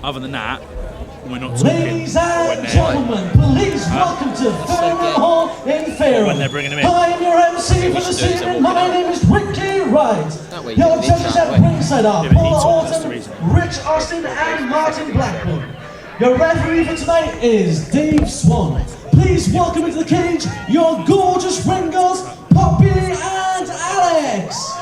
other than that, we're not talking. Ladies and gentlemen, please welcome to Fairham Hall in Fairham. When they're bringing him in. I am your MC for this evening. My name is Ricky Wright. Your judges at ringside are Paula Horton, Rich Austin, and Martin Blackburn. Your referee for tonight is Dave Swan. Please welcome into the cage your gorgeous ring girls, Poppy and Alex.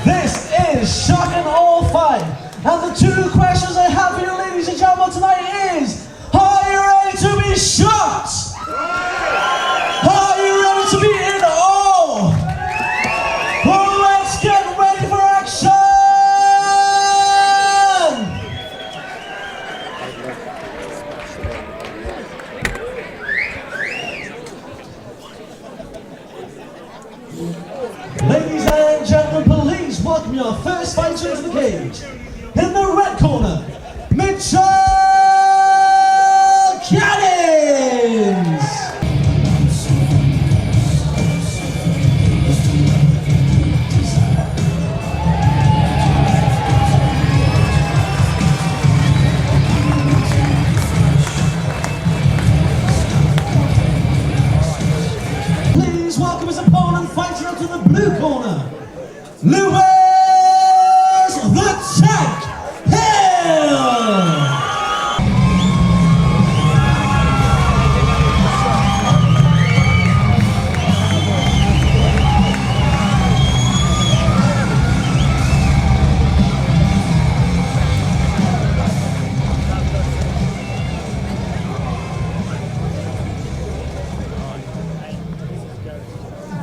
This is Shock and Awe 5, and the two questions I have for you, ladies and gentlemen, tonight is: are you ready to be shocked? Are you ready to be in awe? Well, let's get ready for action! Ladies and gentlemen, please welcome your first fighter into the cage. In the red corner, Mitchell Cannings. Please welcome his opponent fighting up to the blue corner, Lewis the Tank Hill!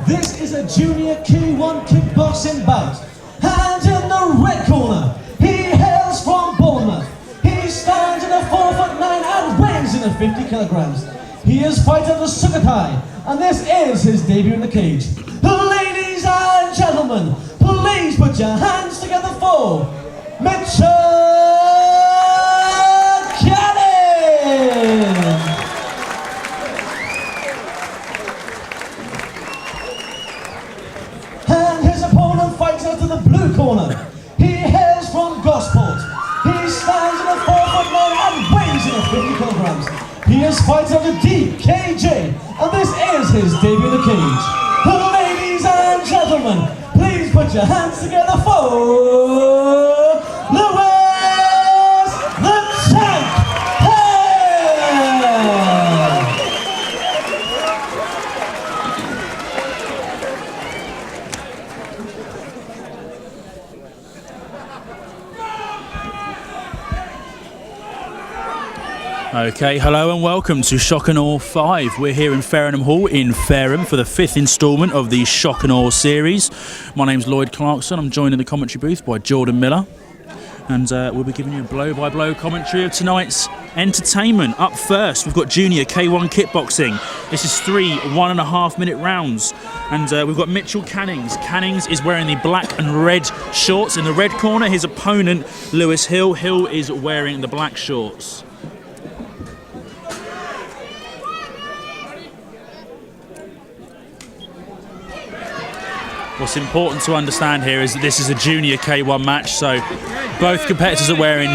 This is a junior K1 kickboxing bout. And in the red corner, he hails from Bournemouth. He stands in a 4'9" and weighs in at 50 kilograms. He is fighting the Sukhothai, and this is his debut in the cage. Ladies and gentlemen, please put your hands together for Mitchell Canning! And his opponent fights out to the blue corner. He hails from Gosport. He stands in a 4'9" and weighs in at 50 kilograms. He is fighting out the DKJ, and this is his debut in the cage. Ladies and gentlemen, please put your hands together for Lewis the Tank Hill! Okay, hello and welcome to Shock and Awe 5. We're here in Fairham Hall in Fairham for the 5th instalment of the Shock and Awe series. My name's Lloyd Clarkson. I'm joined in the commentary booth by Jordan Miller. And we'll be giving you a blow-by-blow commentary of tonight's entertainment. Up first, we've got junior K1 kickboxing. This is 3 1.5-minute rounds. And we've got Mitchell Cannings. Cannings is wearing the black and red shorts. In the red corner, his opponent, Lewis Hill. Hill is wearing the black shorts. What's important to understand here is that this is a junior K1 match, so both competitors are wearing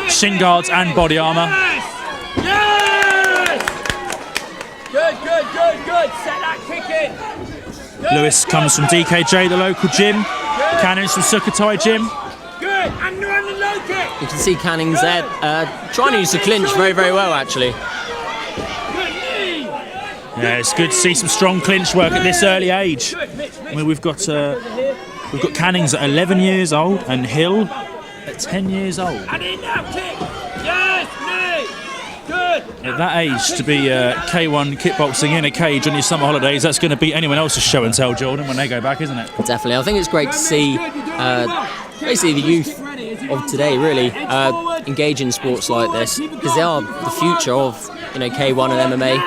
shin guards and body armour. Yes! Good. Set that kick in. Good. Lewis comes from DKJ, the local gym. Cannings from Sukhothai gym. Good, and you're on the low kick. You can see Cannings there trying to use the clinch very, very well, actually. Yeah, it's good to see some strong clinch work at this early age. I mean, we've got Cannings at 11 years old and Hill at 10 years old. And in that kick. Yes, good. At that age, to be K1 kickboxing in a cage on your summer holidays, that's going to beat anyone else's show and tell, Jordan, when they go back, isn't it? Definitely. I think it's great to see basically the youth of today really engage in sports like this, because they are the future of K1 and MMA.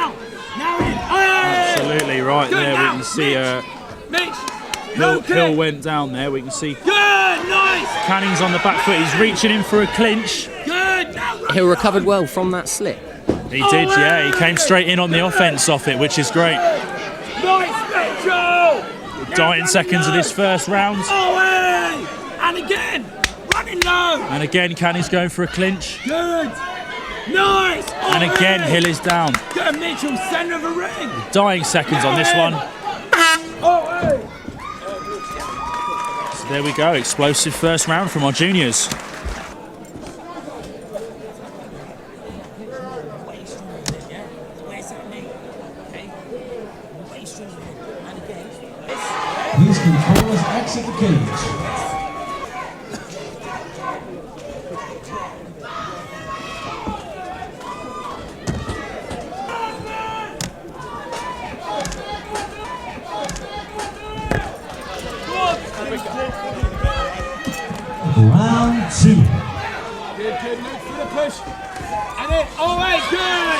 Absolutely right there. We can see Hill went down there. We can see Cannings on the back foot. He's reaching in for a clinch. Hill recovered well from that slip. He did, yeah. He came straight in on the offense off it, which is great. Dying seconds of this first round. And again. Running low. And again, Canning's going for a clinch. Good. Nice. And again, Hill is down. Good, Mitchell, centre of the ring. Dying seconds on this one. So there we go, explosive first round from our juniors. These controllers exit the cage. Round 2. Good, look for the push. And then, good.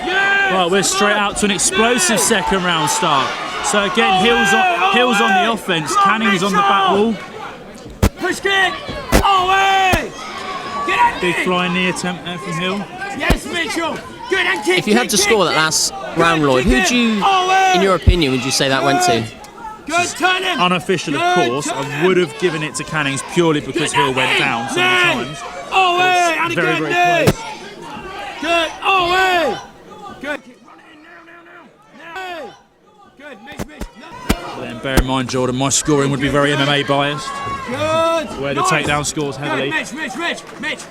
Yes. Well, we're straight out to an explosive second round start. So again, Hill's on the offense, Canning's on the back wall. Push kick. Get at Big me. flying knee attempt there from Hill. Yes, Mitchell. Good, and kick. If you had to score that last round, Lloyd, who do you, in your opinion, would you say that went to? Good, turn him. Unofficial, of course. I would have given it to Canning's purely because Hill went down so many times. And Very, again, very close. Good, Good. Run in now. Good, Mitch. But then bear in mind, Jordan, my scoring would be very MMA biased. Good. Where the takedown scores heavily. Good, Mitch.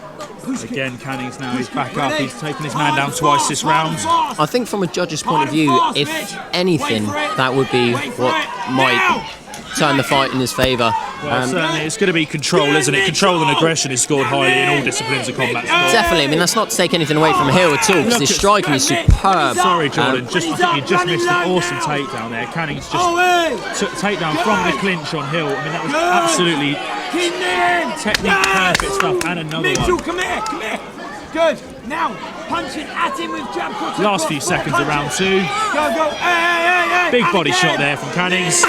Again, Canning's now, he's back up. He's taken his man down twice this round. I think from a judge's point of view, if anything, that would be what might turn the fight in his favour. Well, certainly, it's going to be control, isn't it? Control and aggression is scored highly in all disciplines of combat sport. Definitely. I mean, that's not to take anything away from Hill at all, because his striking is superb. Sorry, Jordan. I think you just missed an awesome takedown there. Canning's just took takedown from the clinch on Hill. I mean, that was absolutely technique perfect stuff. And another Mitchell, one. come here. Good. Now, punching at him with jab. Last few seconds of round 2. Go. Hey. Big body shot there from Canning's.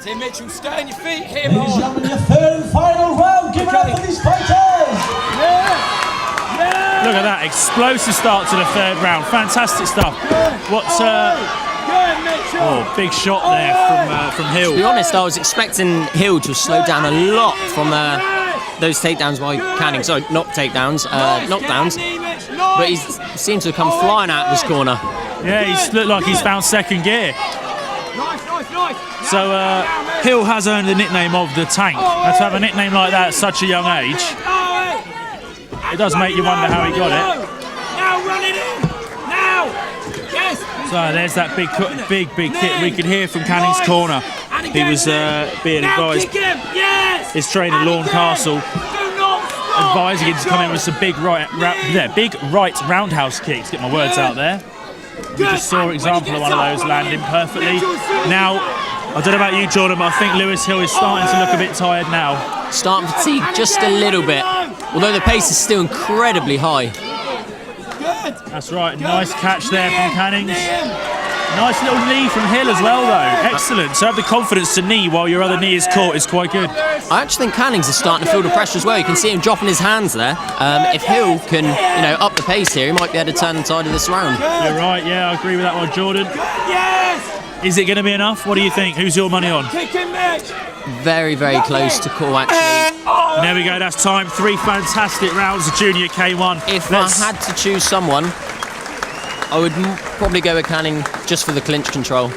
Tim Mitchell, stay on your feet, hit him Ladies and hard. gentlemen, your third and final round. Give it up for these fighters. Look at that, explosive start to the third round. Fantastic stuff. What's Good, Mitchell. big shot there from Hill. To be honest, I was expecting Hill to slow down a lot from those takedowns by Canning. Sorry, not takedowns, knockdowns. But he seems to have come flying out of this corner. Yeah, he's looked like he's found second gear. Nice. So Hill has earned the nickname of the Tank. And to have a nickname like that at such a young age, it does make you wonder how he got it. Now run it in. Now. Yes. So there's that big kick we could hear from Canning's corner. He was being advised, his trainer Lorne Castle, advising him to come in with some big right roundhouse kicks. Get my words out there. We just saw an example of one of those landing perfectly. Now, I don't know about you, Jordan, but I think Lewis Hill is starting to look a bit tired now. Starting to fatigue just a little bit, although the pace is still incredibly high. That's right, nice catch there from Cannings. Nice little knee from Hill as well, though. Excellent. So have the confidence to knee while your other knee is caught is quite good. I actually think Cannings is starting to feel the pressure as well. You can see him dropping his hands there. If Hill can, up the pace here, he might be able to turn the tide of this round. You're right. Yeah, I agree with that one, Jordan. Is it going to be enough? What do you think? Who's your money on? Very, very close to call, actually. And there we go. That's time. 3 fantastic rounds of Junior K1. If I had to choose someone, I would probably go with Canning just for the clinch control.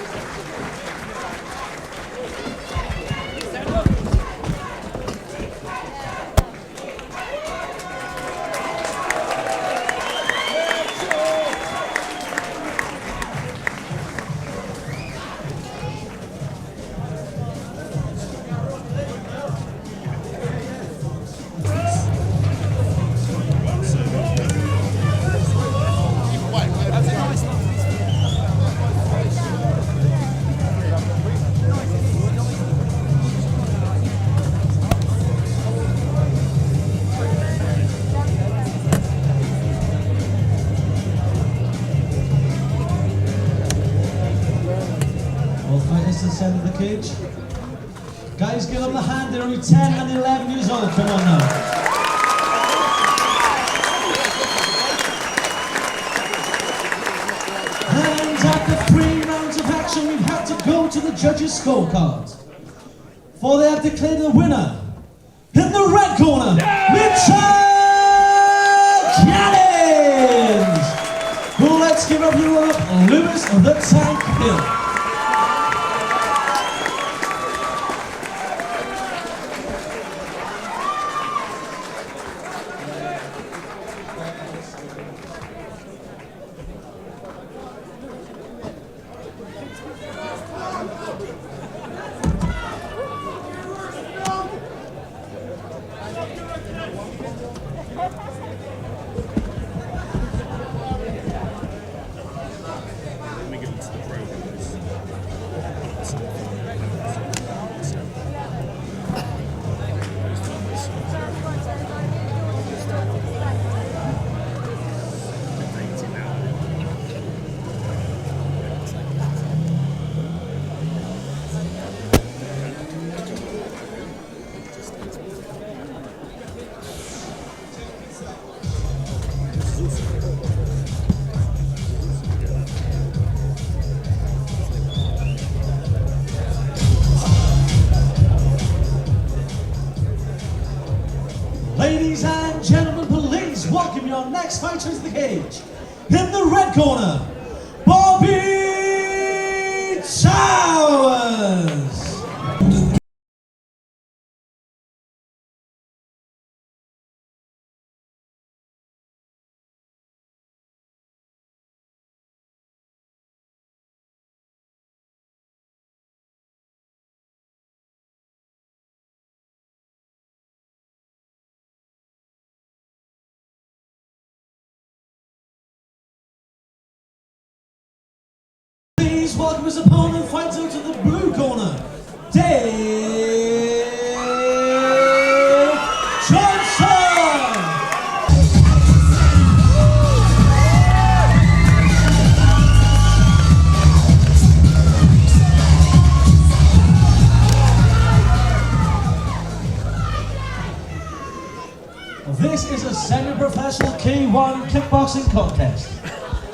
Guys, give them the hand. They're only 10 and 11 years old. Come on now. And after 3 rounds of action, we've had to go to the judges' scorecard. For they have declared the winner in the red corner, Richard Cannons! Let's give up your up, Lewis the Tank Hill. Ladies and gentlemen, please welcome your next fighter into the cage. In the red corner, Bobby Towers. Please welcome his opponent, fights out to the blue corner, Dave Johnson! This is a semi-professional K1 kickboxing contest.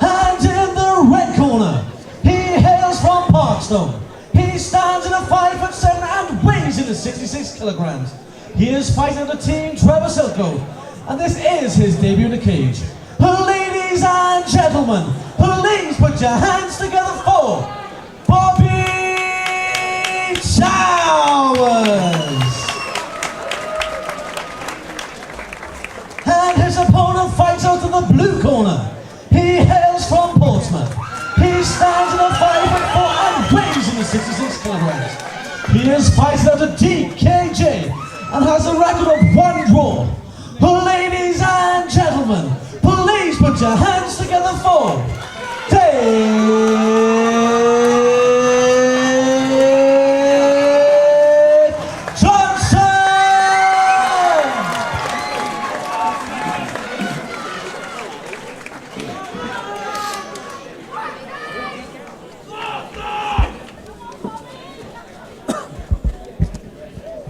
And in the red corner, he hails from Parkstone. He stands in a 5'7" and weighs in at 66 kilograms. He is fighting the team Trevor Silko, and this is his debut in the cage. Ladies and gentlemen, please put your hands together for Bobby Towers. And his opponent fights out in the blue corner. He hails from Portsmouth. He stands in a 5'4" and weighs in at 66 kilograms. He is fighting out of DKJ and has a record of 1 draw. Ladies and gentlemen, please put your hands together for Dave Johnson!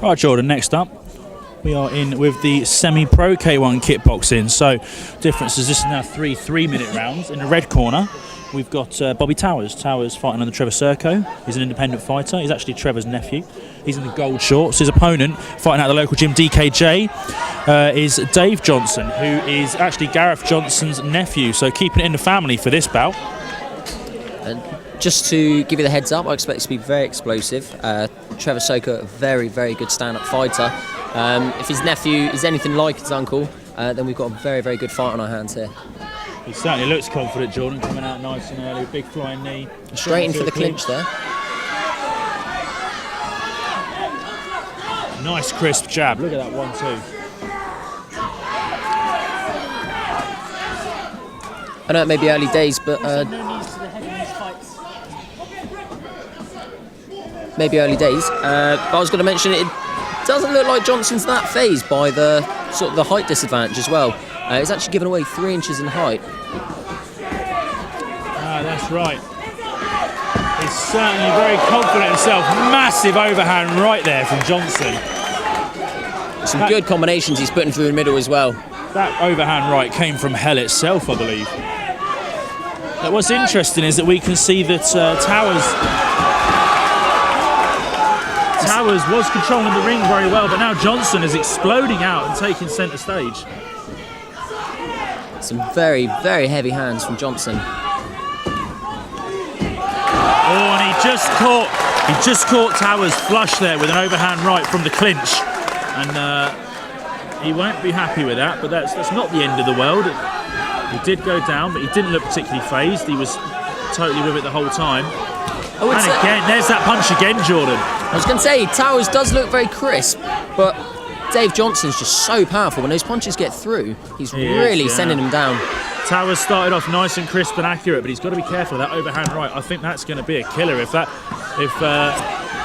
Right, Jordan, next up, we are in with the semi-pro K1 kickboxing. So, difference is this is now 3 3-minute rounds. In the red corner, we've got Bobby Towers. Towers fighting under Trevor Serko. He's an independent fighter. He's actually Trevor's nephew. He's in the gold shorts. His opponent, fighting out the local gym DKJ, is Dave Johnson, who is actually Gareth Johnson's nephew. So, keeping it in the family for this bout. And just to give you the heads up, I expect it to be very explosive. Trevor Serko, a very, very good stand-up fighter. If his nephew is anything like his uncle, then we've got a very, very good fight on our hands here. He certainly looks confident, Jordan, coming out nice and early, big flying knee. Straight in for the clinch there. Nice crisp jab, look at that 1-2. I know it may be early days, but maybe early days. But I was going to mention it doesn't look like Johnson's that phased by the sort of the height disadvantage as well. He's actually given away 3 inches in height. Ah, that's right. He's certainly very confident himself. Massive overhand right there from Johnson. Some good combinations he's putting through the middle as well. That overhand right came from hell itself, I believe. Now, what's interesting is that we can see that Towers was controlling the ring very well, but now Johnson is exploding out and taking centre stage. Some very, very heavy hands from Johnson. Oh, and he just caught Towers flush there with an overhand right from the clinch, and he won't be happy with that. But that's not the end of the world. He did go down, but he didn't look particularly phased. He was totally with it the whole time. Oh, and again, there's that punch again, Jordan. I was going to say, Towers does look very crisp, but Dave Johnson's just so powerful. When those punches get through, he's really sending them down. Towers started off nice and crisp and accurate, but he's got to be careful of that overhand right. I think that's going to be a killer if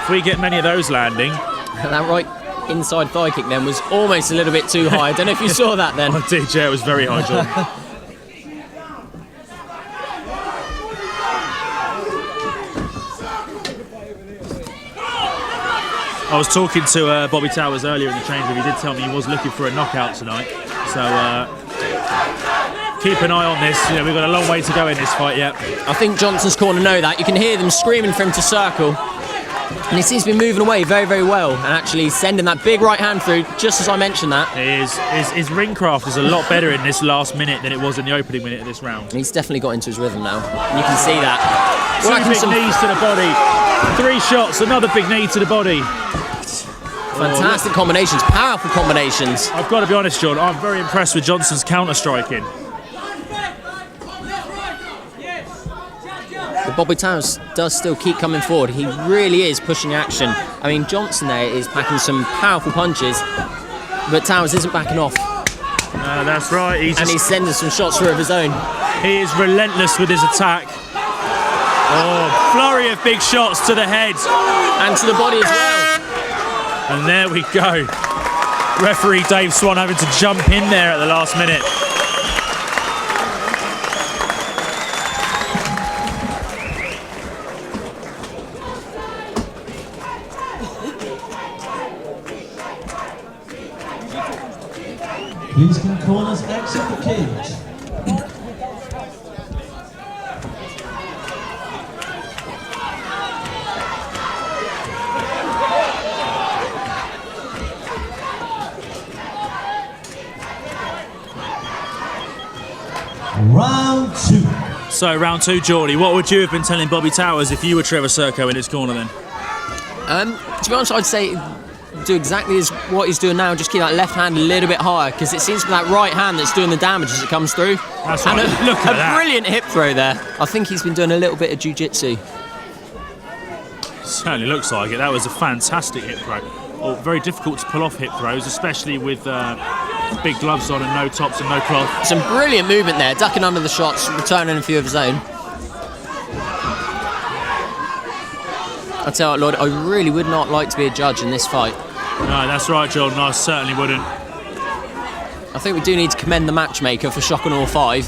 we get many of those landing. That right inside thigh kick then was almost a little bit too high. I don't know if you saw that then. I did, yeah, it was very high, Jordan. I was talking to Bobby Towers earlier in the change room. He did tell me he was looking for a knockout tonight. So keep an eye on this. You know, we've got a long way to go in this fight yet. I think Johnson's corner know that. You can hear them screaming for him to circle. And he seems to be moving away very, very well and actually sending that big right hand through, just as I mentioned that. His ring craft is a lot better in this last minute than it was in the opening minute of this round. And he's definitely got into his rhythm now. And you can see that. Two big knees to the body. 3 shots, another big knee to the body. Fantastic combinations, powerful combinations. I've got to be honest, John, I'm very impressed with Johnson's counter-striking. But Bobby Towers does still keep coming forward. He really is pushing action. I mean, Johnson there is packing some powerful punches, but Towers isn't backing off. That's right. He's sending some shots through of his own. He is relentless with his attack. Oh, flurry of big shots to the head. And to the body as well. And there we go. Referee Dave Swan having to jump in there at the last minute. Please can corners exit the cage. Round 2. So round 2, Geordie, what would you have been telling Bobby Towers if you were Trevor Serco in his corner then? To be honest, I'd say do exactly as what he's doing now. Just keep that left hand a little bit higher, because it seems to be that right hand that's doing the damage as it comes through. That's right. And Look at that. Brilliant hip throw there. I think he's been doing a little bit of jiu-jitsu. Certainly looks like it. That was a fantastic hip throw. Well, very difficult to pull off hip throws, especially with big gloves on and no tops and no cloth. Some brilliant movement there, ducking under the shots, returning a few of his own. I tell you what, Lloyd, I really would not like to be a judge in this fight. No, that's right, Jordan. I certainly wouldn't. I think we do need to commend the matchmaker for Shock and Awe 5.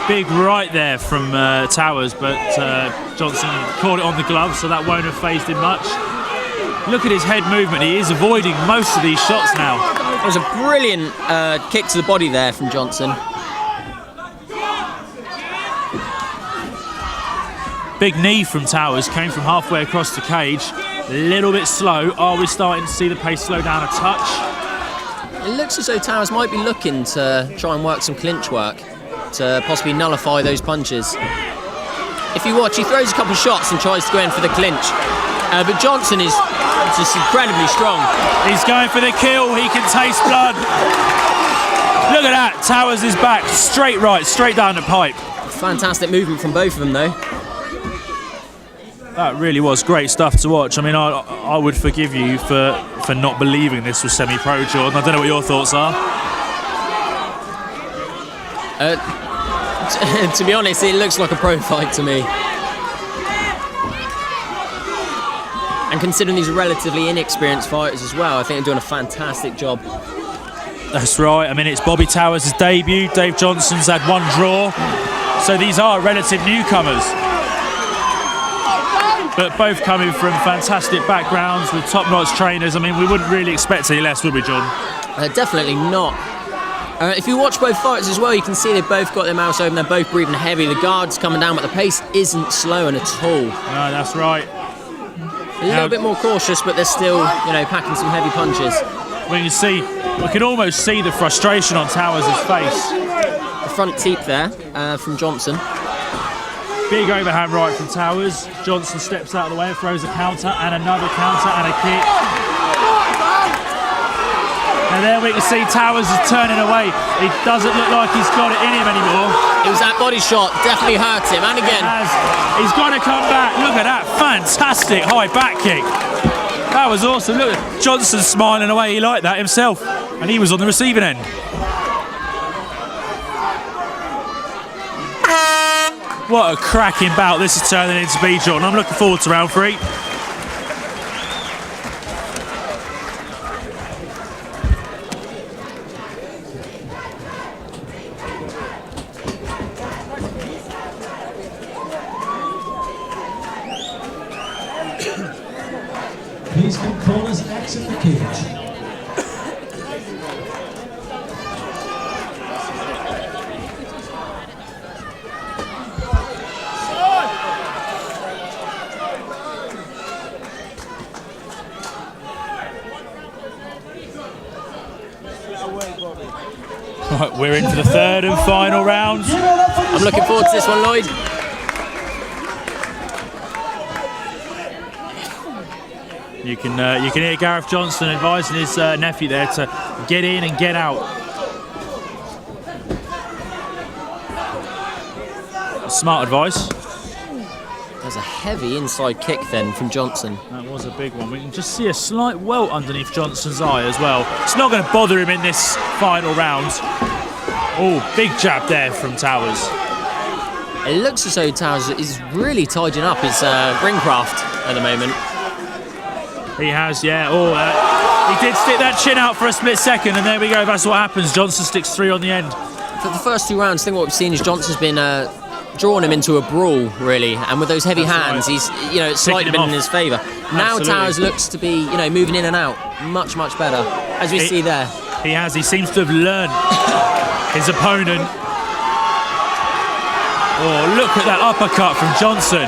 Big right there from Towers, but Johnson caught it on the glove, so that won't have phased him much. Look at his head movement. He is avoiding most of these shots now. It was a brilliant kick to the body there from Johnson. Big knee from Towers, came from halfway across the cage. A little bit slow. Are we starting to see the pace slow down a touch? It looks as though Towers might be looking to try and work some clinch work to possibly nullify those punches. If you watch, he throws a couple of shots and tries to go in for the clinch. But Johnson is just incredibly strong. He's going for the kill. He can taste blood. Look at that. Towers is back. Straight right, straight down the pipe. Fantastic movement from both of them, though. That really was great stuff to watch. I mean, I would forgive you for not believing this was semi-pro, Jordan. I don't know what your thoughts are. To be honest, it looks like a pro fight to me. And considering these are relatively inexperienced fighters as well, I think they're doing a fantastic job. That's right. I mean, it's Bobby Towers' debut. Dave Johnson's had one draw. So these are relative newcomers. But both coming from fantastic backgrounds with top-notch trainers. I mean, we wouldn't really expect any less, would we, John? Definitely not. If you watch both fighters as well, you can see they've both got their mouths open. They're both breathing heavy. The guard's coming down, but the pace isn't slowing at all. No, that's right. A little bit more cautious, but they're still, packing some heavy punches. We can almost see the frustration on Towers' face. The front teep there from Johnson. Big overhand right from Towers. Johnson steps out of the way and throws a counter and another counter and a kick. And there we can see Towers is turning away. It doesn't look like he's got it in him anymore. It was that body shot, definitely hurt him. And again. He's got to come back. Look at that fantastic high back kick. That was awesome. Look, Johnson smiling away. He liked that himself. And he was on the receiving end. What a cracking bout this is turning into be, John. I'm looking forward to round 3. Please come corners, exit the cage. Right, we're into the third and final round. I'm looking forward to this one, Lloyd. You can hear Gareth Johnson advising his nephew there to get in and get out. Smart advice. There's a heavy inside kick then from Johnson. That was a big one. We can just see a slight welt underneath Johnson's eye as well. It's not going to bother him in this final round. Oh, big jab there from Towers. It looks as though Towers is really tidying up his ring craft at the moment. He has, yeah. Oh, he did stick that chin out for a split second, and there we go. That's what happens. Johnson sticks 3 on the end. For the first 2 rounds, I think what we've seen is Johnson's been drawing him into a brawl, really, and with those heavy hands, he's it's slightly been in his favour. Now Towers looks to be moving in and out much better, as we see there. He has. He seems to have learned his opponent. Oh, look at that uppercut from Johnson.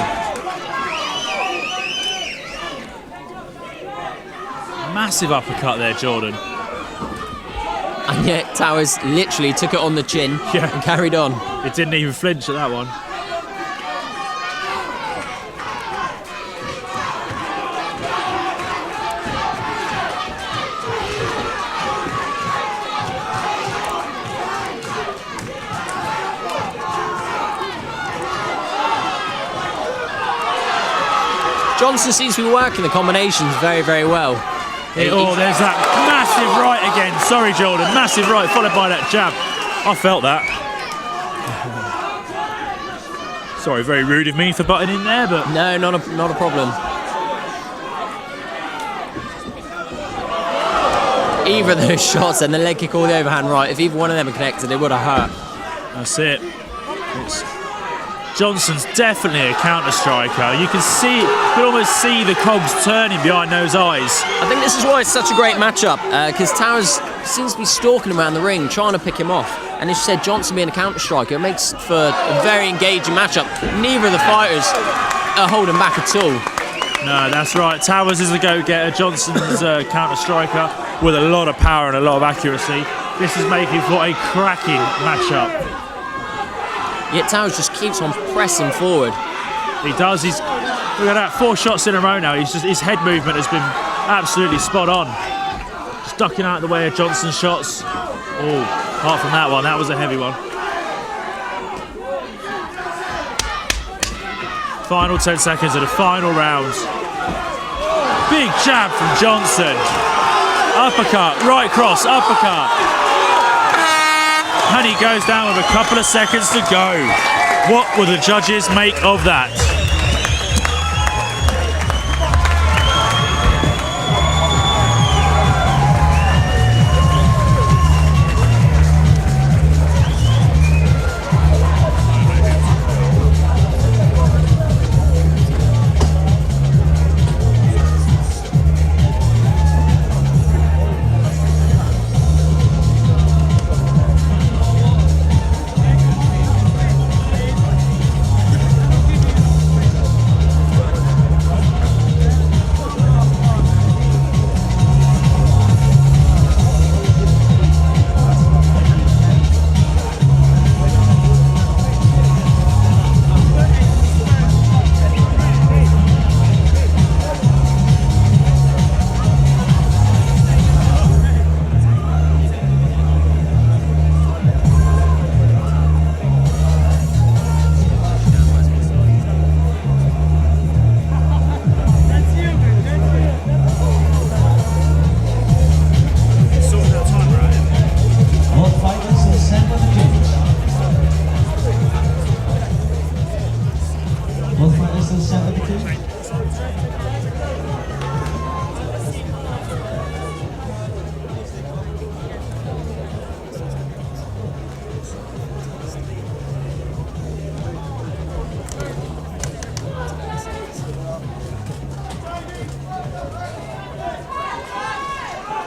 Massive uppercut there, Jordan. And yet Towers literally took it on the chin and carried on. It didn't even flinch at that one. Johnson seems to be working the combinations very well. Oh, there's that massive right again. Sorry, Jordan. Massive right followed by that jab. I felt that. Sorry, very rude of me for butting in there, but no, not a problem. Either of those shots and the leg kick or the overhand right, if either one of them had connected, it would have hurt. That's it. Johnson's definitely a counter striker. You can almost see the cogs turning behind those eyes. I think this is why it's such a great matchup, because Towers seems to be stalking him around the ring, trying to pick him off. And as you said, Johnson being a counter striker, it makes for a very engaging matchup. Neither of the fighters are holding back at all. No, that's right. Towers is a go-getter. Johnson's a counter striker with a lot of power and a lot of accuracy. This is making for a cracking matchup. Yet Towers just keeps on pressing forward. He does. Look at that, 4 shots in a row now. His head movement has been absolutely spot on. Just ducking out of the way of Johnson's shots. Oh, apart from that one, that was a heavy one. Final 10 seconds of the final round. Big jab from Johnson. Uppercut, right cross, uppercut. And he goes down with a couple of seconds to go. What will the judges make of that? to the centre of the cage.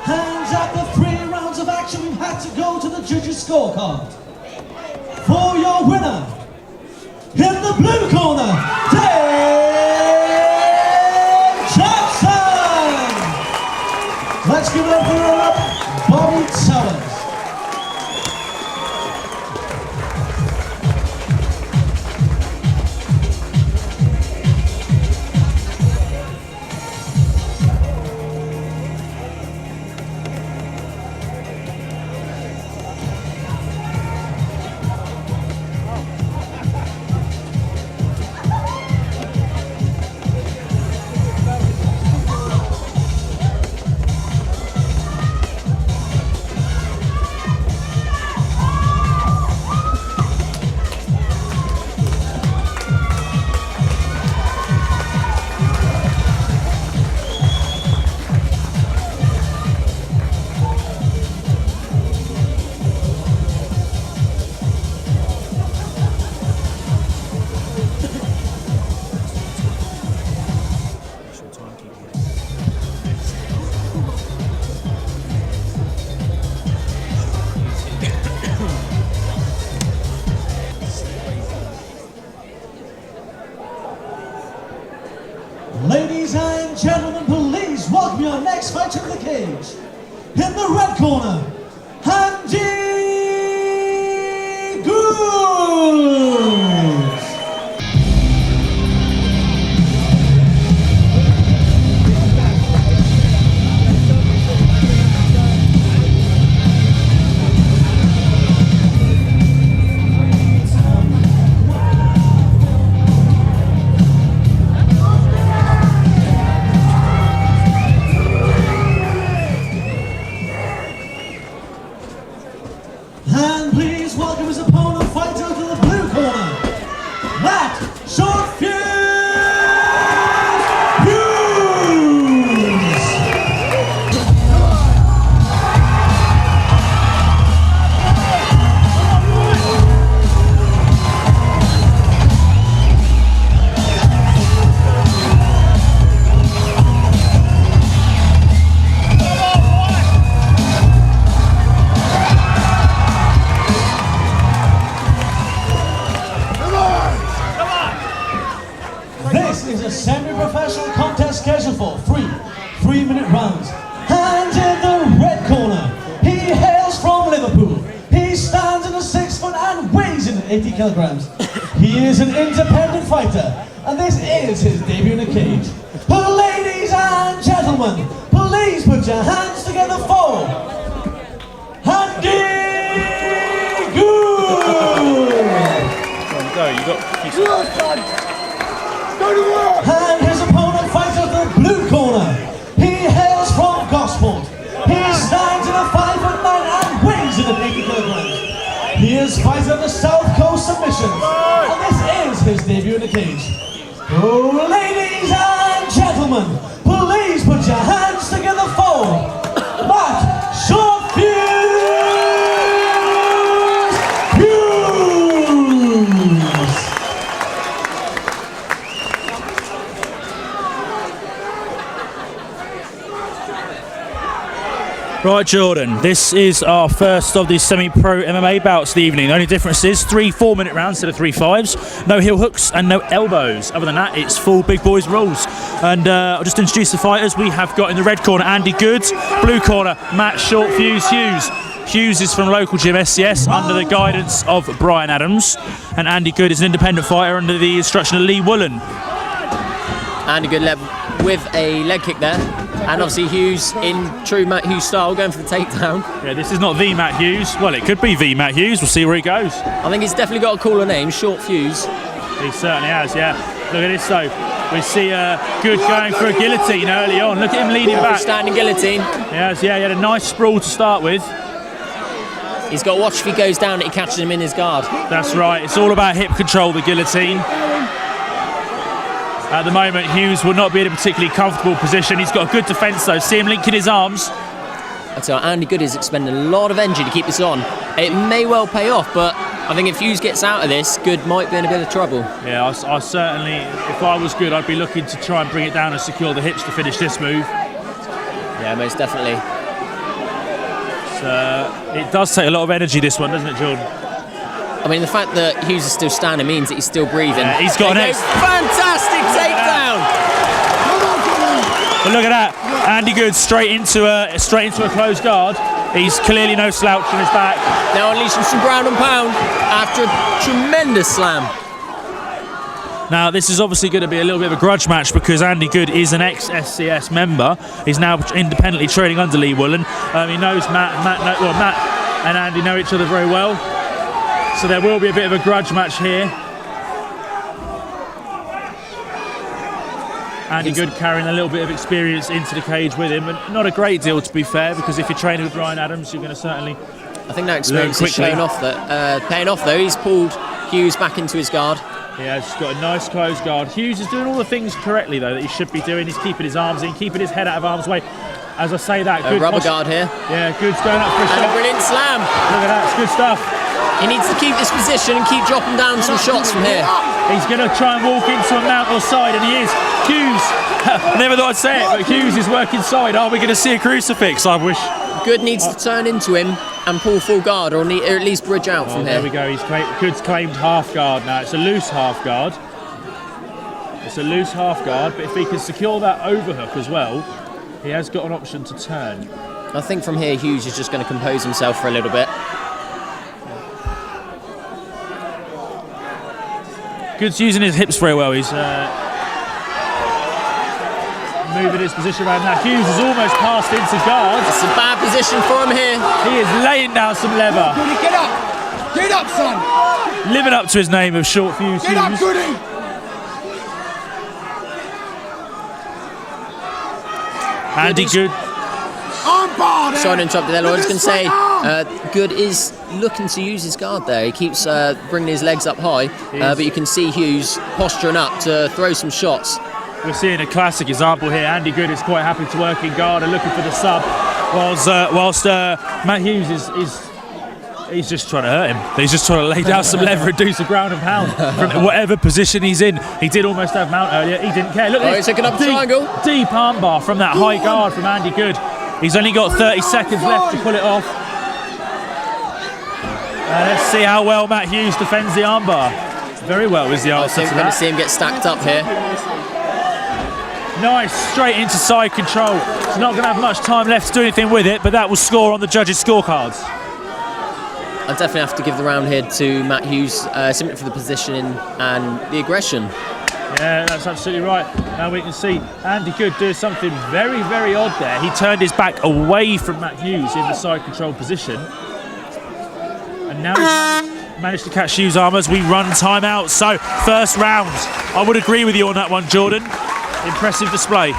Hands after 3 rounds of action, we've had to go to the judges' scorecard. For your winner, in the blue corner, Dave Jackson! Let's give it up for runner-up, Bobby Towers. Ladies and gentlemen, please welcome your next fighter in the cage. In the red corner, Andy Good. And please welcome his opponent fighter to the blue corner, Matt Short Fuse Hughes. This is a semi-professional contest scheduled for 3-minute rounds. And in the red corner, he hails from Liverpool. He stands in a 6 foot and weighs in 80 kilograms. He is an independent fighter, and this is his debut in a cage. Ladies and gentlemen, please put your hands together for Andy Good! Go, you got And his opponent fights out the blue corner. He hails from Gosport. He stands in a 5'9" and weighs in 80 kilograms. He is fighting at the South Coast Submissions, and this is his debut in the cage. Oh, ladies and gentlemen, please put your hands together for Matt Short Fuse Hughes. Right, Jordan, this is our first of these semi-pro MMA bouts of the evening. The only difference is 3 4-minute rounds instead of 3 5s. No heel hooks and no elbows. Other than that, it's full big boys rules. And I'll just introduce the fighters. We have got in the red corner, Andy Good. Blue corner, Matt Short Fuse Hughes. Hughes is from local gym SCS under the guidance of Brian Adams. And Andy Good is an independent fighter under the instruction of Lee Woolen. Andy Good led with a leg kick there. And obviously Hughes, in true Matt Hughes style, going for the takedown. Yeah, this is not the Matt Hughes. Well, it could be the Matt Hughes. We'll see where he goes. I think he's definitely got a cooler name, Short Fuse. He certainly has, yeah. Look at this, though. We see Good going for a guillotine early on. Look at him leaning back. Standing guillotine. Yes, yeah, he had a nice sprawl to start with. He's got to watch if he goes down, it catches him in his guard. That's right. It's all about hip control, the guillotine. At the moment, Hughes will not be in a particularly comfortable position. He's got a good defence though. See him linking his arms. I'd say Andy Good is expending a lot of energy to keep this on. It may well pay off, but I think if Hughes gets out of this, Good might be in a bit of trouble. Yeah, I certainly, if I was Good, I'd be looking to try and bring it down and secure the hips to finish this move. Yeah, most definitely. It does take a lot of energy, this one, doesn't it, Jordan? I mean, the fact that Hughes is still standing means that he's still breathing. Yeah, he's got an fantastic takedown. But look at that, Andy Good straight into a closed guard. He's clearly no slouch on his back. Now unleashing some ground and pound after a tremendous slam. Now this is obviously going to be a little bit of a grudge match because Andy Good is an ex-SCS member. He's now independently training under Lee Woolen. He knows Matt and Andy know each other very well. So there will be a bit of a grudge match here. Andy Good carrying a little bit of experience into the cage with him, but not a great deal to be fair, because if you're training with Brian Adams, you're going to certainly. I think that experience is paying off though. He's pulled Hughes back into his guard. Yeah, he's got a nice closed guard. Hughes is doing all the things correctly though that he should be doing. He's keeping his arms in, keeping his head out of harm's way. As I say that, good rubber guard here. Yeah, Good's going up for a shot. A brilliant slam. Look at that, it's good stuff. He needs to keep this position and keep dropping down some shots from here. He's going to try and walk into a mount or side, and he is. Hughes, I never thought I'd say it, but Hughes is working side. Are we going to see a crucifix? I wish. Good needs to turn into him and pull full guard, or at least bridge out from here. There we go. Good's claimed half guard now. It's a loose half guard. It's a loose half guard, but if he can secure that overhook as well, he has got an option to turn. I think from here Hughes is just going to compose himself for a little bit. Good's using his hips very well. He's moving his position around now. Hughes has almost passed into guard. It's a bad position for him here. He is laying down some leather. Goody, get up! Get up, son! Living up to his name of Short Fuse Get Hughes. up, Goody! Andy Good. Armbar! Sorry to interrupt you there, Lloyd. I was going to say, Good is looking to use his guard there. He keeps bringing his legs up high, but you can see Hughes posturing up to throw some shots. We're seeing a classic example here. Andy Good is quite happy to work in guard and looking for the sub, whilst Matt Hughes he's just trying to hurt him. He's just trying to lay down some leather and do some ground and pound from whatever position he's in. He did almost have mount earlier. He didn't care. Look, he's taking up a triangle. Deep armbar from that high guard from Andy Good. He's only got 30 seconds left to pull it off. Let's see how well Matt Hughes defends the armbar. Very well is the answer to that. We're going to see him get stacked up here. Nice, straight into side control. He's not going to have much time left to do anything with it, but that will score on the judges' scorecards. I'll definitely have to give the round here to Matt Hughes, simply for the positioning and the aggression. Yeah, that's absolutely right. Now we can see Andy Good do something very, very odd there. He turned his back away from Matt Hughes in the side control position. And now he's managed to catch Hughes' arm as we run timeout. So, first round. I would agree with you on that one, Jordan. Impressive display.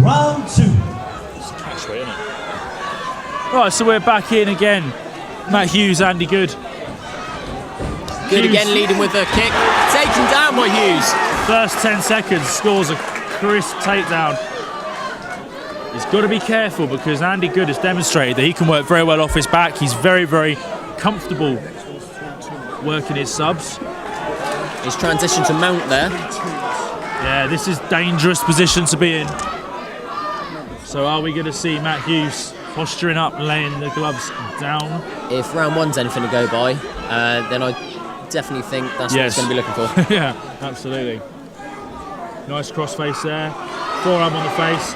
Round two. Right, so we're back in again. Matt Hughes, Andy Good. Good again, leading with a kick. Taken down by Hughes. First 10 seconds, scores a crisp takedown. He's got to be careful because Andy Good has demonstrated that he can work very well off his back. He's very, very comfortable working his subs. He's transitioned to mount there. Yeah, this is dangerous position to be in. So are we going to see Matt Hughes posturing up, laying the gloves down? If round one's anything to go by, then I definitely think that's what he's going to be looking for. Yeah, absolutely. Nice crossface there. Forearm on the face.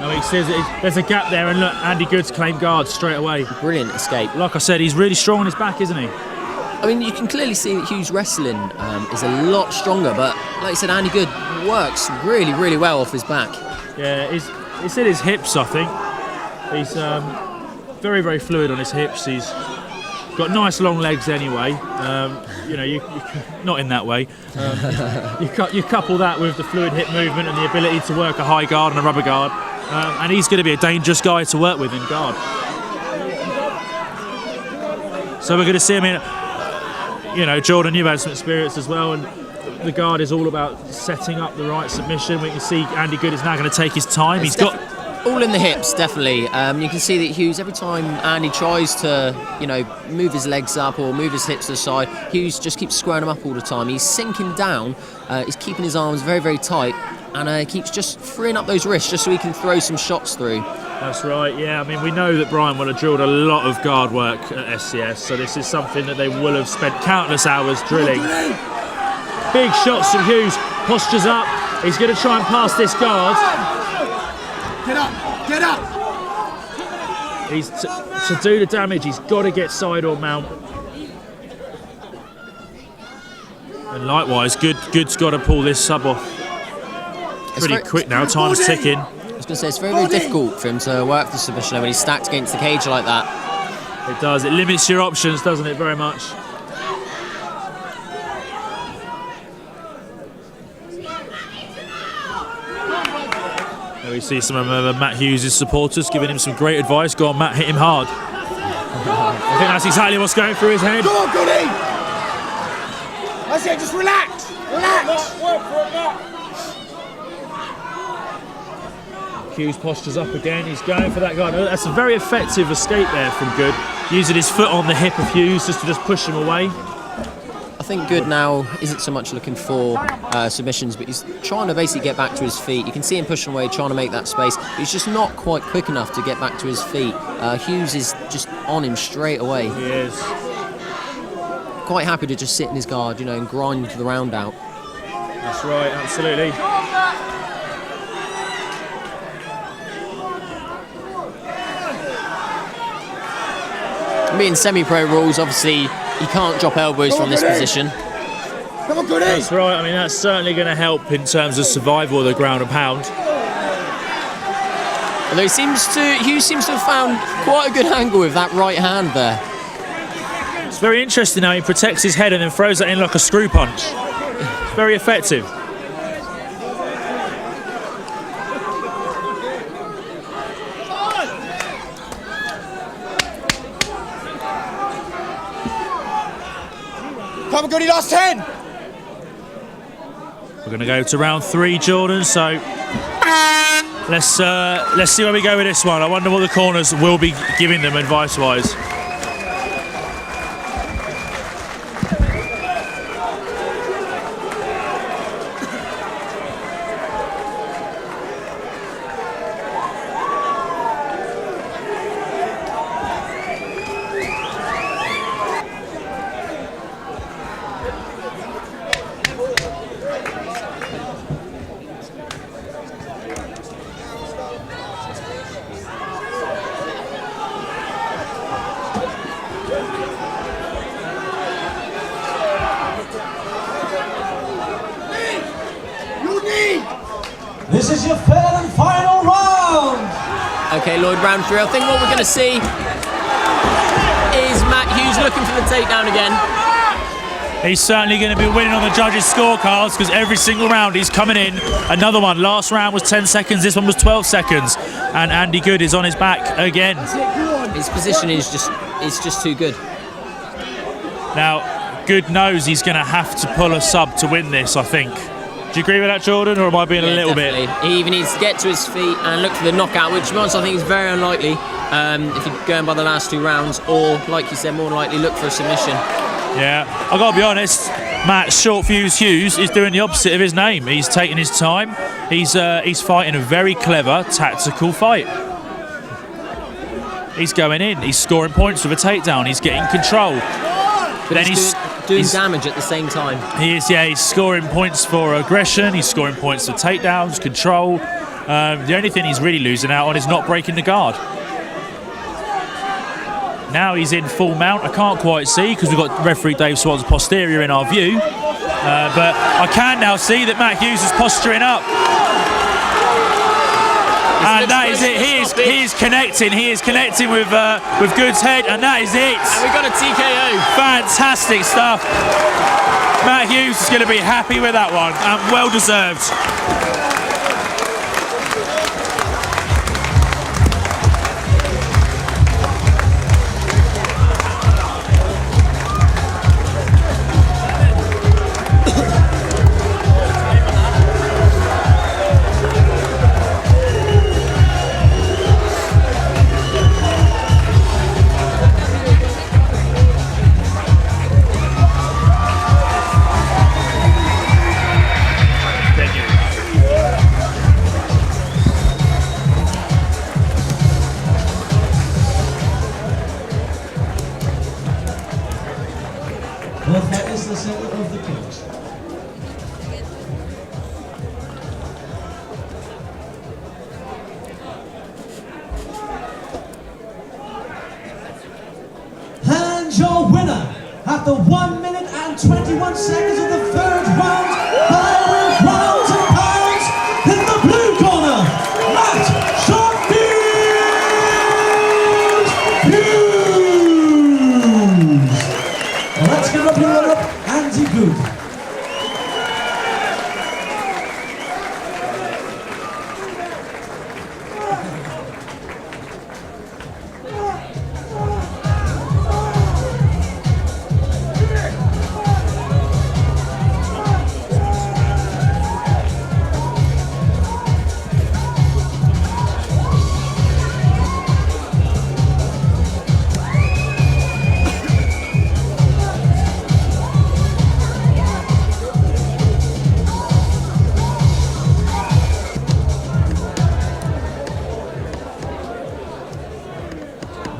Now he says there's a gap there, and look, Andy Good's claimed guard straight away. Brilliant escape. Like I said, he's really strong on his back, isn't he? I mean, you can clearly see that Hughes' wrestling is a lot stronger, but like you said, Andy Good works really, really well off his back. Yeah, it's in his hips, I think. He's very, very fluid on his hips. He's got nice long legs anyway. You know, you not in that way. You couple that with the fluid hip movement and the ability to work a high guard and a rubber guard, and he's going to be a dangerous guy to work with in guard. So we're going to see him in. You know, Jordan, you've had some experience as well, and the guard is all about setting up the right submission. We can see Andy Good is now going to take his time. He's got all in the hips, definitely. You can see that Hughes, every time Andy tries to, you know, move his legs up or move his hips to the side, Hughes just keeps squaring them up all the time. He's sinking down, he's keeping his arms very, very tight, and he keeps just freeing up those wrists just so he can throw some shots through. That's right, yeah. I mean, we know that Brian will have drilled a lot of guard work at SCS, so this is something that they will have spent countless hours drilling. Big shots from Hughes, postures up. He's going to try and pass this guard. Get up, get up. He's to do the damage, he's got to get side or mount. And likewise, Good's got to pull this sub off pretty quick now. Time's ticking. I was going to say, it's very, very difficult for him to work the submission when he's stacked against the cage like that. It does. It limits your options, doesn't it, very much. There we see some of Matt Hughes' supporters giving him some great advice. Go on, Matt, hit him hard. I think that's exactly what's going through his head. Go on, Goody! I say, just relax, relax. Hughes postures up again. He's going for that guard. That's a very effective escape there from Good, using his foot on the hip of Hughes just to push him away. I think Good now isn't so much looking for submissions, but he's trying to basically get back to his feet. You can see him pushing away, trying to make that space, but he's just not quite quick enough to get back to his feet. Hughes is just on him straight away. He is. Quite happy to just sit in his guard, you know, and grind the round out. That's right, absolutely. Being semi-pro rules, obviously, you can't drop elbows from this position. Come on, Goody! That's right. I mean, that's certainly going to help in terms of survival of the ground and pound. Although Hughes seems to have found quite a good angle with that right hand there. It's very interesting how he protects his head and then throws that in like a screw punch. It's very effective. Come on, Goody, last 10! We're going to go to round 3, Jordan, so let's see where we go with this one. I wonder what the corners will be giving them advice-wise. This is your third and final round. Okay, Lloyd, round 3. I think what we're going to see is Matt Hughes looking for the takedown again. He's certainly going to be winning on the judges' scorecards because every single round he's coming in. Another one. Last round was 10 seconds. This one was 12 seconds. And Andy Good is on his back again. His position is just too good. Now, Good knows he's going to have to pull a sub to win this, I think. Do you agree with that, Jordan, or am I being a little definitely. He even needs to get to his feet and look for the knockout, which, to be honest, I think is very unlikely if you're going by the last 2 rounds, or, like you said, more likely look for a submission. Yeah, I've got to be honest, Matt Short Fuse Hughes is doing the opposite of his name. He's taking his time. He's fighting a very clever, tactical fight. He's going in. He's scoring points with a takedown. He's getting control. But then he's doing damage at the same time. He is, yeah. He's scoring points for aggression. He's scoring points for takedowns, control. The only thing he's really losing out on is not breaking the guard. Now he's in full mount. I can't quite see because we've got referee Dave Swan's posterior in our view. But I can now see that Matt Hughes is posturing up. And that is it. He is connecting. He is connecting with Good's head, and that is it. And we got a TKO. Fantastic stuff. Matt Hughes is going to be happy with that one, and well deserved. Well, that is the center of the cage. And your winner, after 1 minute and 21 seconds of the third round, by with rounds and pounds, in the blue corner, Matt Hughes. Well, let's give up your runner-up, Andy Good.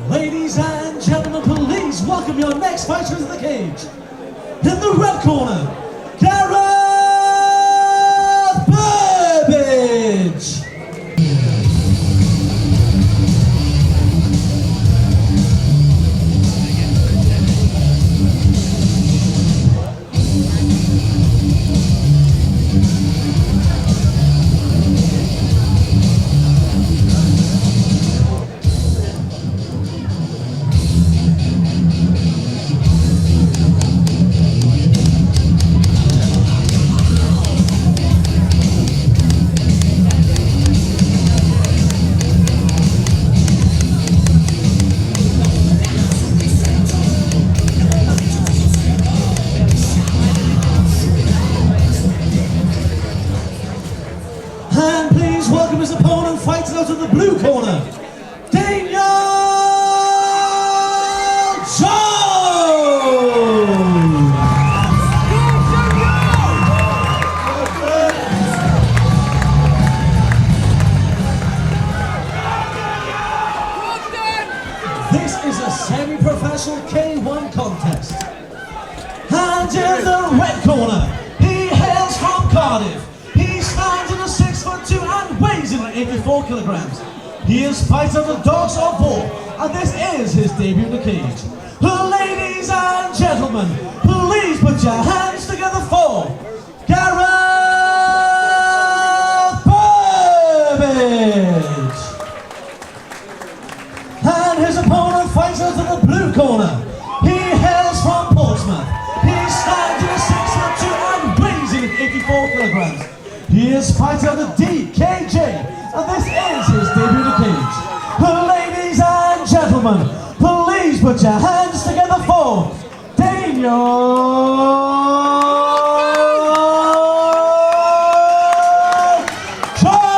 Ladies and gentlemen, please welcome your next fighter into the cage. In the red corner, Gareth Burbage. And please welcome his opponent, fighting out of the blue corner, Daniel Jones! This is a semi-professional K1 contest. And in the red corner, he hails from Cardiff. He stands in a 6'2" and weighs in at 84 kilograms. He is fighter of the Dogs of War, and this is his debut in the cage. Ladies and gentlemen, please put your hands together for Gareth Burbage. And his opponent fights out of the blue corner. He hails from Portsmouth. He stands in a 6'2" and weighs in at 84 kilograms. He is fighter of the DKJ, and this is his debut in the cage. Ladies and gentlemen, please put your hands together for Daniel Jones!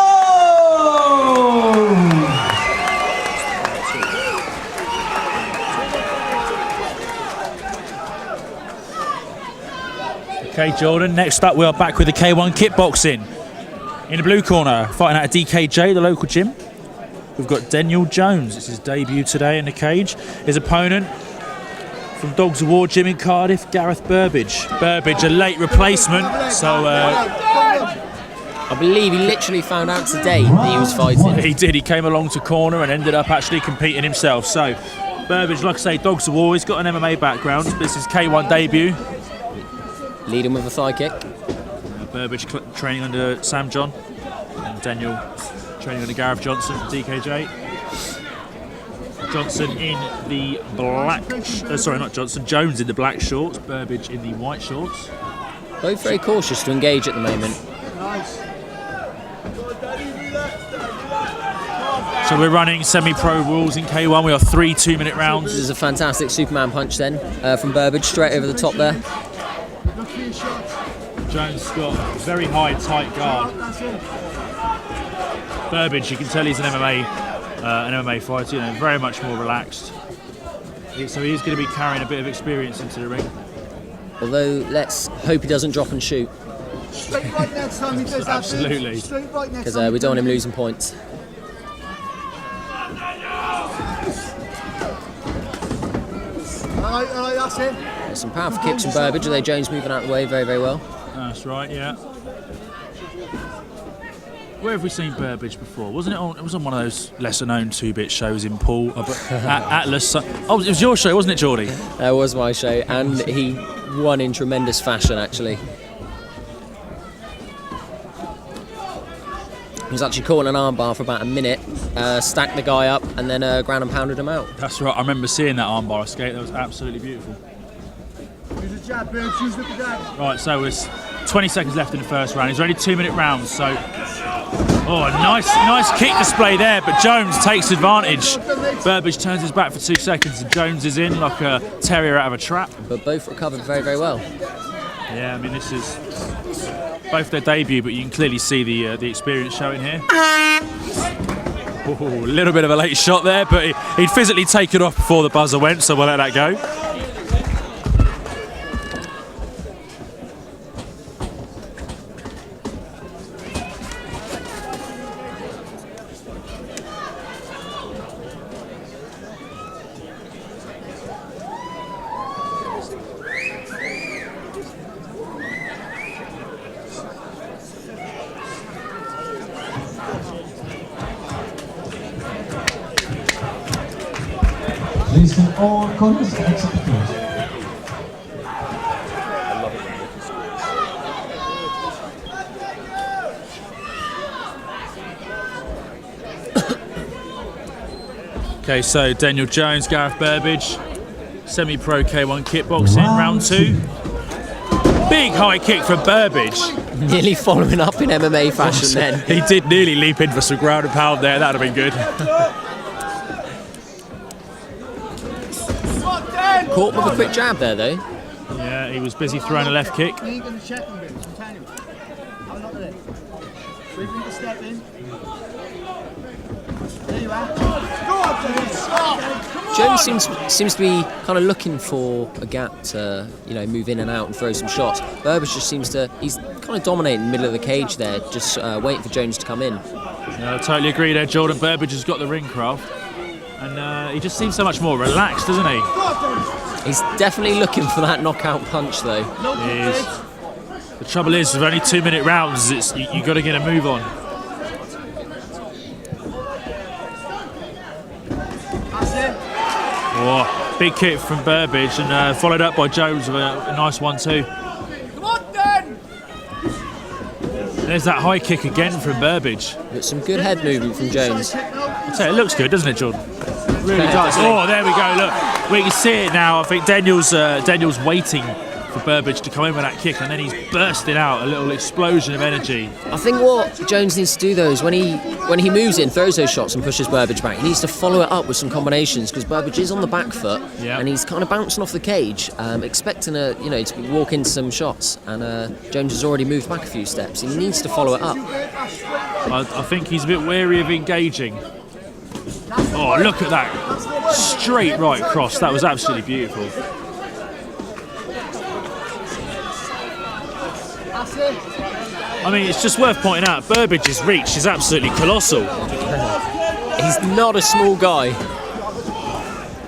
Okay, Jordan, next up we are back with the K1 kickboxing. In the blue corner, fighting out of DKJ, the local gym, we've got Daniel Jones. It's his debut today in the cage. His opponent from Dogs of War Gym in Cardiff, Gareth Burbage. Burbage, a late replacement, so... I believe he literally found out today that he was fighting. he did, he came along to corner and ended up actually competing himself. So, Burbage, like I say, Dogs of War, he's got an MMA background. This is K1 debut. Leading with a thigh kick. Burbage training under Sam John, and Daniel training under Gareth Johnson from DKJ. Johnson in the black, sorry, not Johnson, Jones in the black shorts, Burbage in the white shorts. Both very cautious to engage at the moment. So we're running semi-pro rules in K1. We are 3 2-minute rounds. This is a fantastic Superman punch then from Burbage, straight over the top there. Jones got very high, tight guard. Burbage, you can tell he's an MMA fighter, you know, very much more relaxed. So he is going to be carrying a bit of experience into the ring. Although, let's hope he doesn't drop and shoot. Straight right next time he does that. Absolutely. Straight right next Because time. we don't want him losing points. Alright, that's it. There's some powerful kicks from Burbage, although Jones moving out of the way very, very well. That's right, yeah. Where have we seen Burbage before? Wasn't it on? It was on one of those lesser-known 2-bit shows in Poole. Atlas. Oh, it was your show, wasn't it, Geordie? That was my show, and he won in tremendous fashion, actually. He was actually caught in an armbar for about a minute, stacked the guy up, and then ground and pounded him out. That's right. I remember seeing that armbar escape. That was absolutely beautiful. Use a jab, Burge. Use the jab. Right, so it's 20 seconds left in the first round. It's only 2-minute rounds, so nice kick display there, but Jones takes advantage. Burbage turns his back for 2 seconds, and Jones is in like a terrier out of a trap. But both recovered very, very well. Yeah, I mean, this is both their debut, but you can clearly see the experience showing here. A little bit of a late shot there, but he'd physically taken off before the buzzer went, so we'll let that go. Please can all corners exit the field. Okay, so Daniel Jones, Gareth Burbage, semi-pro K1 kickboxing, round 2. Big high kick from Burbage. Nearly following up in MMA fashion then. He did nearly leap in for some ground and pound there. That'd have been good. Caught with a quick jab there, though. Yeah, he was busy throwing a left kick. You ain't going to check him, Burge. I'm telling you. I'm not there. Wait for him to step in. There you are. Go on, Burge. Stop. Jones seems to be kind of looking for a gap to, move in and out and throw some shots. Burbage just he's kind of dominating the middle of the cage there, just waiting for Jones to come in. I totally agree there, Jordan. Burbage has got the ring craft. And he just seems so much more relaxed, doesn't he? He's definitely looking for that knockout punch, though. He is. The trouble is, with only 2-minute rounds, you got to get a move on. Oh, big kick from Burbage, and followed up by Jones with a nice 1-2. Come on, then. There's that high kick again from Burbage. But some good head movement from Jones. I tell you, it looks good, doesn't it, Jordan? Really does. Oh, there we go. Look, we can see it now. I think Daniel's waiting for Burbage to come in with that kick, and then he's bursting out a little explosion of energy. I think what Jones needs to do, though, is when he moves in, throws those shots and pushes Burbage back, he needs to follow it up with some combinations, because Burbage is on the back foot, and he's kind of bouncing off the cage, expecting to walk into some shots, and Jones has already moved back a few steps. He needs to follow it up. I think he's a bit wary of engaging. Oh, look at that straight right cross. That was absolutely beautiful. I mean, it's just worth pointing out, Burbage's reach is absolutely colossal. He's not a small guy.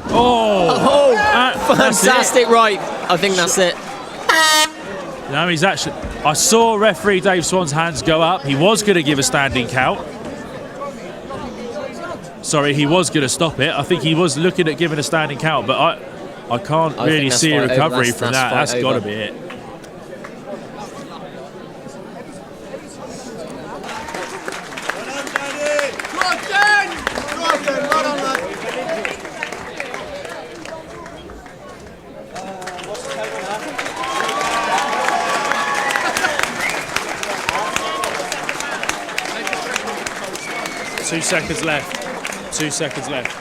Oh, fantastic right. I think that's it. No, he's actually... I saw referee Dave Swan's hands go up. He was going to give a standing count. Sorry, he was going to stop it. I think he was looking at giving a standing count, but I can't really see a recovery from that. That's got to be it. 2 seconds left. 2 seconds left.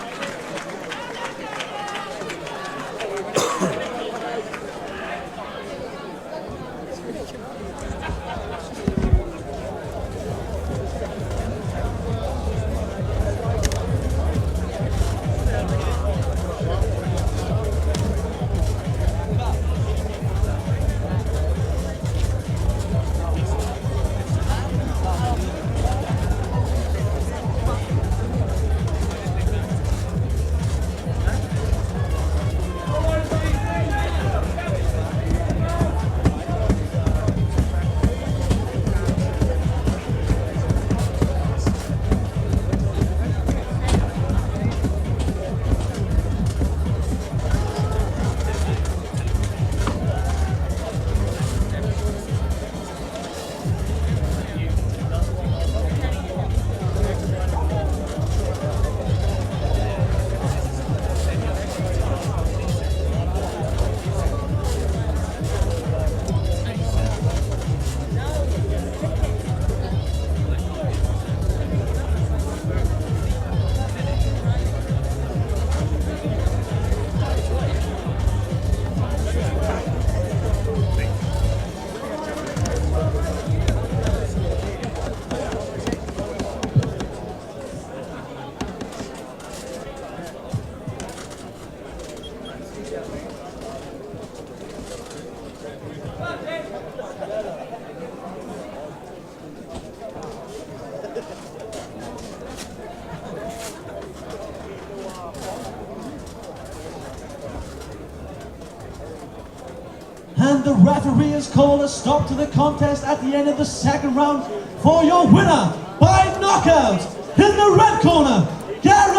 And the referee has called a stop to the contest at the end of the second round for your winner by knockout in the red corner, Gareth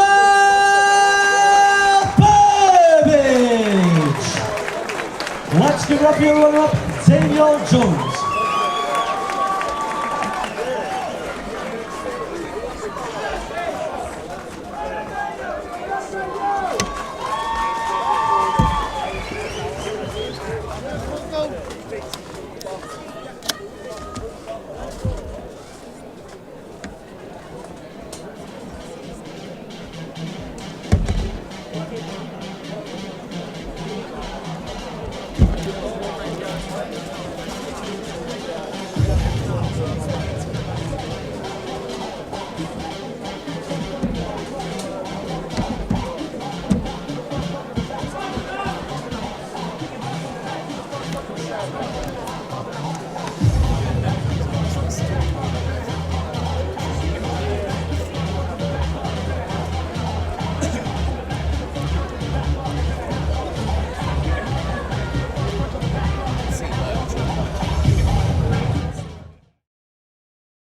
Burbage. Let's give it up for your runner-up, Daniel Jones.